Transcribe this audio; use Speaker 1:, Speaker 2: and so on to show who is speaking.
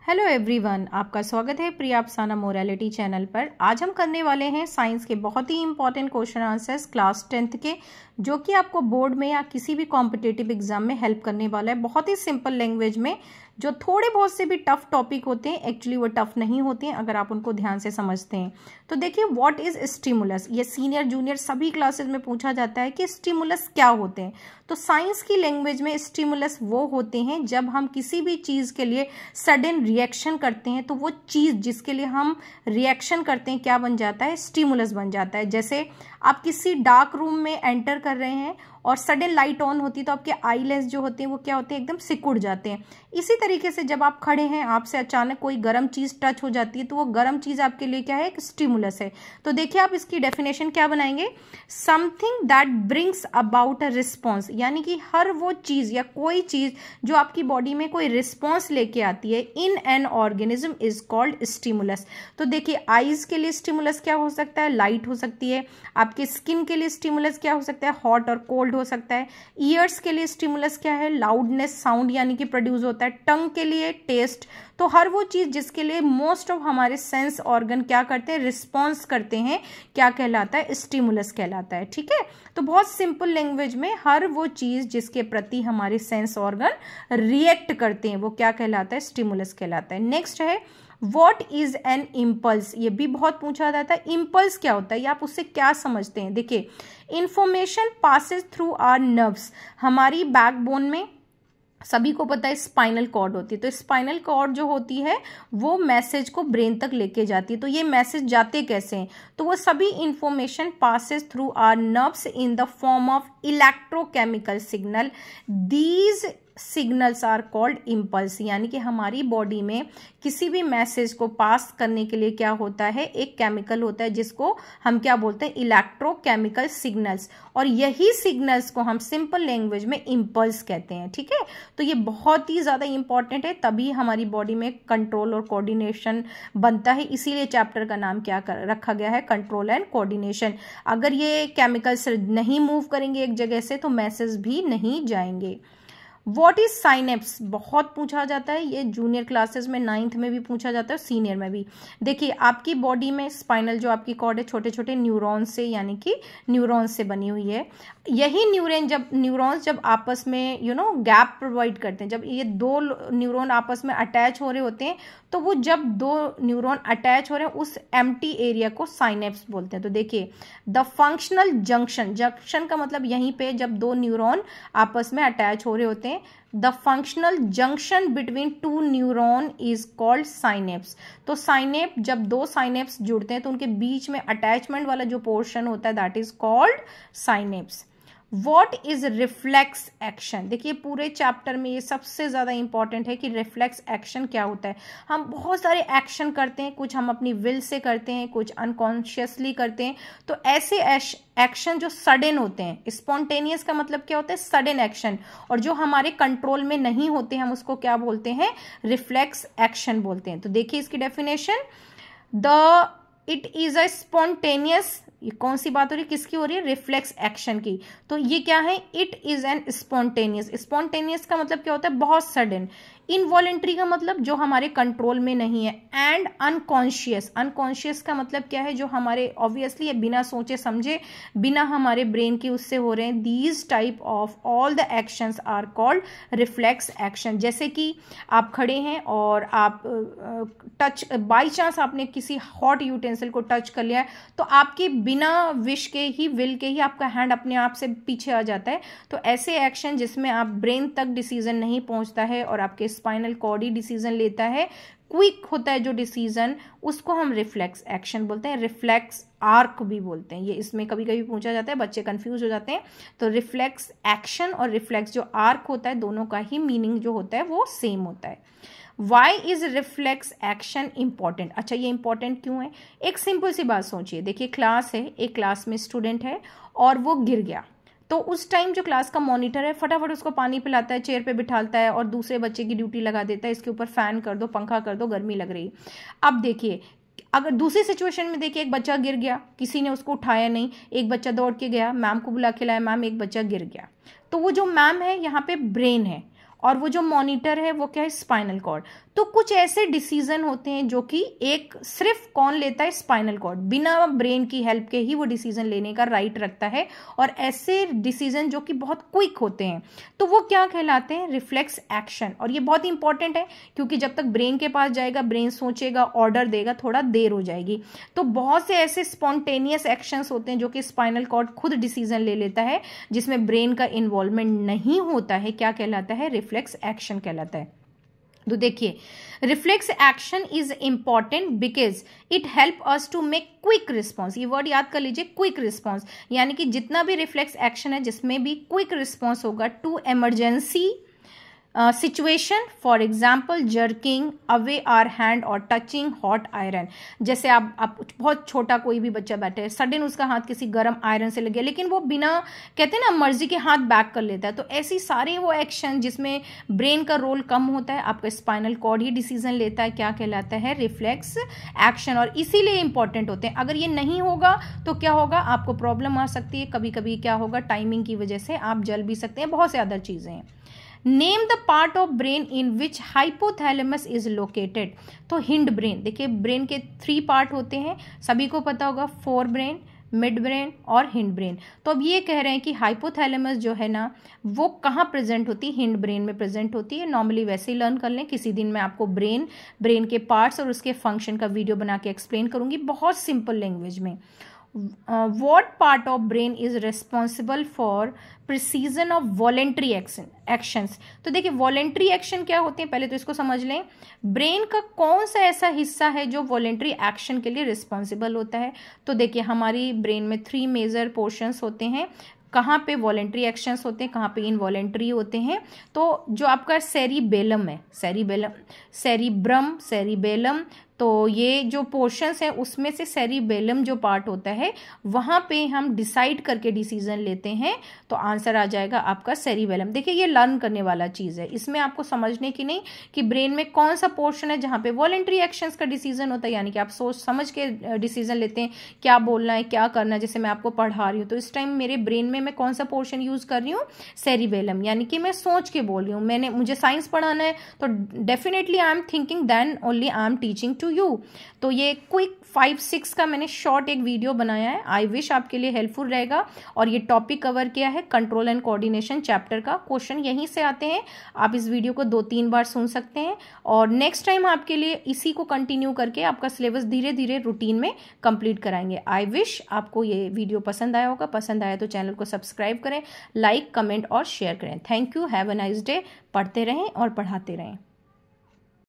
Speaker 1: Hello everyone, आपका स्वागत है प्रिया अफसाना मोरालिटी चैनल पर। आज हम करने वाले हैं साइंस के बहुत ही important question answers class 10th के, जो कि आपको बोर्ड में या किसी भी कॉम्पिटिटिव एग्जाम में हेल्प करने वाला है। बहुत ही सिंपल लैंग्वेज में, जो थोड़े बहुत से भी टफ टॉपिक होते हैं एक्चुअली वो टफ नहीं होते हैं अगर आप उनको ध्यान से समझते हैं। तो देखिए, व्हाट इज स्टिमुलस, ये सीनियर जूनियर सभी क्लासेस में पूछा जाता है कि स्टिमुलस क्या होते हैं। तो साइंस की लैंग्वेज में स्टिमुलस वो होते हैं जब हम किसी भी चीज़ के लिए सडन रिएक्शन करते हैं, तो वो चीज़ जिसके लिए हम रिएक्शन करते हैं क्या बन जाता है, स्टिमुलस बन जाता है। जैसे आप किसी डार्क रूम में एंटर कर रहे हैं और सडन लाइट ऑन होती है तो आपके आई लेंस जो होते हैं वो क्या होते हैं, एकदम सिकुड़ जाते हैं। इसी तरीके से जब आप खड़े हैं, आपसे अचानक कोई गर्म चीज़ टच हो जाती है तो वो गर्म चीज़ आपके लिए क्या है, एक स्टिमुलस है। तो देखिए, आप इसकी डेफिनेशन क्या बनाएंगे, something that brings about a response, यानी कि हर वो चीज़ या कोई चीज़ जो आपकी बॉडी में कोई रिस्पॉन्स लेके आती है in an organism is called stimulus. तो देखिए, आईज के लिए स्टिमुलस क्या हो सकता है, लाइट हो सकती है। आपके स्किन के लिए स्टिमुलस क्या हो सकता है, हॉट और कोल्ड हो सकता है। ईयर्स के लिए स्टिमुलस क्या है, लाउडनेस, साउंड यानी कि प्रोड्यूस होता है। टंग के लिए टेस्ट। तो हर वो चीज जिसके लिए मोस्ट ऑफ हमारे सेंस ऑर्गन क्या करते हैं, रिस्पॉन्स करते हैं, क्या कहलाता है, स्टिमुलस कहलाता है। ठीक है, तो बहुत सिंपल लैंग्वेज में हर वो चीज जिसके प्रति हमारे सेंस ऑर्गन रिएक्ट करते हैं वो क्या कहलाता है, स्टिमुलस कहलाता है। नेक्स्ट है वॉट इज एन इम्पल्स, ये भी बहुत पूछा जाता है। इम्पल्स क्या होता है, या आप उससे क्या समझते हैं। देखिए, information passes through our nerves, हमारी बैकबोन में सभी को पता है स्पाइनल कॉर्ड होती है, तो स्पाइनल कॉर्ड जो होती है वो मैसेज को ब्रेन तक लेके जाती है। तो ये मैसेज जाते कैसे हैं, तो वो सभी information passes through our nerves in the form of electrochemical signal. These signals are called impulse, यानी कि हमारी बॉडी में किसी भी मैसेज को पास करने के लिए क्या होता है, एक केमिकल होता है जिसको हम क्या बोलते हैं, इलेक्ट्रोकेमिकल सिग्नल्स। और यही सिग्नल्स को हम सिंपल लैंग्वेज में इम्पल्स कहते हैं। ठीक है, तो ये बहुत ही ज्यादा इंपॉर्टेंट है, तभी हमारी बॉडी में कंट्रोल और कोऑर्डिनेशन बनता है। इसीलिए चैप्टर का नाम क्या रखा गया है, कंट्रोल एंड कोऑर्डिनेशन। अगर ये केमिकल्स नहीं मूव करेंगे एक जगह से तो मैसेज भी नहीं जाएंगे। वॉट इज साइनेप्स, बहुत पूछा जाता है, ये जूनियर क्लासेस में 9th में भी पूछा जाता है, सीनियर में भी। देखिए, आपकी बॉडी में स्पाइनल जो आपकी कॉर्ड है छोटे छोटे न्यूरॉन्स से, यानी कि न्यूरॉन्स से बनी हुई है। यही न्यूरॉन्स जब आपस में गैप प्रोवाइड करते हैं, जब ये दो न्यूरॉन आपस में अटैच हो रहे होते हैं, तो वो जब दो न्यूरॉन अटैच हो रहे हैं उस एम्प्टी एरिया को साइनेप्स बोलते हैं। तो देखिए, द फंक्शनल जंक्शन, जंक्शन का मतलब यहीं पे जब दो न्यूरॉन आपस में अटैच हो रहे होते हैं, the functional junction between two neuron is called synapse. तो साइनेप, जब दो साइनेप्स जुड़ते हैं तो उनके बीच में अटैचमेंट वाला जो पोर्शन होता है that is called synapse. What is reflex action, देखिए पूरे चैप्टर में ये सबसे ज्यादा इंपॉर्टेंट है कि रिफ्लेक्स एक्शन क्या होता है। हम बहुत सारे एक्शन करते हैं, कुछ हम अपनी विल से करते हैं, कुछ अनकॉन्शियसली करते हैं। तो ऐसे एक्शन जो सडन होते हैं, स्पॉन्टेनियस का मतलब क्या होता है, सडन एक्शन, और जो हमारे कंट्रोल में नहीं होते हम उसको क्या बोलते हैं, रिफ्लेक्स एक्शन बोलते हैं। तो देखिए इसकी definition, it is a spontaneous, ये कौन सी बात हो रही है, किसकी हो रही है, रिफ्लेक्स एक्शन की। तो ये क्या है, it is an spontaneous. Spontaneous का मतलब क्या होता है, बहुत सडन। इनवॉलेंट्री का मतलब जो हमारे कंट्रोल में नहीं है। एंड अनकॉन्शियस, अनकॉन्शियस का मतलब क्या है, जो हमारे ऑब्वियसली बिना सोचे समझे, बिना हमारे ब्रेन की उससे हो रहे हैं। These type of all the actions are called reflex action. जैसे कि आप खड़े हैं और आप टच, बाई चांस आपने किसी हॉट यूटेंसिल को टच कर लिया है, तो आपके बिना विश के ही, विल के ही आपका हैंड अपने आप से पीछे आ जाता है। तो ऐसे एक्शन जिसमें आप ब्रेन तक डिसीजन नहीं पहुंचता है और आपके स्पाइनल कॉर्ड ही डिसीजन लेता है, क्विक होता है जो डिसीजन, उसको हम रिफ्लेक्स एक्शन बोलते हैं। रिफ्लेक्स आर्क भी बोलते हैं, ये इसमें कभी कभी पूछा जाता है, बच्चे कंफ्यूज हो जाते हैं। तो रिफ्लेक्स एक्शन और रिफ्लेक्स जो आर्क होता है, दोनों का ही मीनिंग जो होता है वो सेम होता है। Why is reflex action important, अच्छा ये इंपॉर्टेंट क्यों है, एक सिंपल सी बात सोचिए। देखिए, क्लास है, एक क्लास में स्टूडेंट है और वो गिर गया, तो उस टाइम जो क्लास का मॉनिटर है फटाफट उसको पानी पिलाता है, चेयर पे बिठाता है और दूसरे बच्चे की ड्यूटी लगा देता है, इसके ऊपर फैन कर दो, पंखा कर दो, गर्मी लग रही। अब देखिए, अगर दूसरी सिचुएशन में देखिए, एक बच्चा गिर गया, किसी ने उसको उठाया नहीं, एक बच्चा दौड़ के गया, मैम को बुला के लाया, मैम एक बच्चा गिर गया। तो वो जो मैम है यहाँ पे ब्रेन है और वो जो मॉनिटर है वो क्या है, स्पाइनल कॉर्ड। तो कुछ ऐसे डिसीजन होते हैं जो कि एक सिर्फ कौन लेता है, स्पाइनल कॉर्ड, बिना ब्रेन की हेल्प के ही वो डिसीजन लेने का राइट रखता है। और ऐसे डिसीजन जो कि बहुत क्विक होते हैं तो वो क्या कहलाते हैं, रिफ्लेक्स एक्शन। और ये बहुत इंपॉर्टेंट है क्योंकि जब तक ब्रेन के पास जाएगा, ब्रेन सोचेगा, ऑर्डर देगा, थोड़ा देर हो जाएगी। तो बहुत से ऐसे स्पॉन्टेनियस एक्शंस होते हैं जो कि स्पाइनल कॉर्ड खुद डिसीजन ले लेता है, जिसमें ब्रेन का इन्वॉल्वमेंट नहीं होता है। क्या कहलाता है, रिफ्लेक्स एक्शन कहलाता है। तो देखिए, reflex action is important because it help us to make quick response. ये वर्ड याद कर लीजिए, क्विक रिस्पॉन्स, यानी कि जितना भी रिफ्लेक्स एक्शन है जिसमें भी क्विक रिस्पॉन्स होगा to emergency situation, for example jerking away our hand और टचिंग हॉट आयरन। जैसे आप बहुत छोटा कोई भी बच्चा बैठे है, सडन उसका हाथ किसी गर्म आयरन से लग गया, लेकिन वो बिना, कहते हैं ना, मर्जी के हाथ बैक कर लेता है। तो ऐसी सारे वो एक्शन जिसमें ब्रेन का रोल कम होता है, आपका स्पाइनल कॉर्ड ही डिसीजन लेता है, क्या कहलाता है, रिफ्लेक्स एक्शन। और इसीलिए इंपॉर्टेंट होते हैं। अगर ये नहीं होगा तो क्या होगा, आपको प्रॉब्लम आ सकती है। कभी कभी क्या होगा, टाइमिंग की वजह से आप जल भी सकते हैं, बहुत से अदर चीजें हैं। Name the part of brain in which hypothalamus is located. तो हिंड ब्रेन, देखिए ब्रेन के 3 पार्ट होते हैं, सभी को पता होगा, फोर ब्रेन, मिड ब्रेन और हिंड ब्रेन। तो अब ये कह रहे हैं कि हाइपोथैलेमस जो है ना वो कहाँ प्रेजेंट होती है, हिंड ब्रेन में प्रेजेंट होती है। नॉर्मली वैसे ही लर्न कर लें, किसी दिन मैं आपको ब्रेन के पार्ट्स और उसके फंक्शन का वीडियो बना के एक्सप्लेन करूंगी बहुत सिंपल लैंग्वेज में। what part of brain is responsible for precision of voluntary actions। तो देखिए वॉलेंट्री एक्शन क्या होते हैं, पहले तो इसको समझ लें। ब्रेन का कौन सा ऐसा हिस्सा है जो वॉलेंट्री एक्शन के लिए रिस्पॉन्सिबल होता है। तो देखिए हमारी ब्रेन में 3 मेजर पोर्शंस होते हैं, कहाँ पे वॉलेंट्री एक्शंस होते हैं, कहाँ पे इनवॉलेंट्री होते हैं। तो जो आपका सेरिबेलम है, सेरिब्रम, सेरिबेलम, तो ये जो पोर्शंस है उसमें से सेरिबेलम जो पार्ट होता है वहाँ पे हम डिसाइड करके डिसीजन लेते हैं। तो आंसर आ जाएगा आपका सेरिबेलम। देखिए ये लर्न करने वाला चीज़ है, इसमें आपको समझने की नहीं कि ब्रेन में कौन सा पोर्शन है जहाँ पे वॉलेंट्री एक्शंस का डिसीजन होता है, यानी कि आप सोच समझ के डिसीजन लेते हैं क्या बोलना है, क्या करना है। जैसे मैं आपको पढ़ा रही हूँ तो इस टाइम मेरे ब्रेन में मैं कौन सा पोर्शन यूज कर रही हूँ, सेरिबेलम, यानी कि मैं सोच के बोल रही हूँ। मुझे साइंस पढ़ाना है तो definitely I am thinking then only I am teaching to you. तो ये क्विक 5-6 का मैंने शॉर्ट एक वीडियो बनाया है, आई विश आपके लिए हेल्पफुल रहेगा। और ये टॉपिक कवर किया है कंट्रोल एंड कोऑर्डिनेशन चैप्टर का, क्वेश्चन यहीं से आते हैं। आप इस वीडियो को 2-3 बार सुन सकते हैं और नेक्स्ट टाइम आपके लिए इसी को कंटिन्यू करके आपका सिलेबस धीरे धीरे रूटीन में कंप्लीट कराएंगे। आई विश आपको ये वीडियो पसंद आया होगा। पसंद आया तो चैनल को सब्सक्राइब करें, लाइक, कमेंट और शेयर करें। Thank you, have a nice day. पढ़ते रहें और पढ़ाते रहें।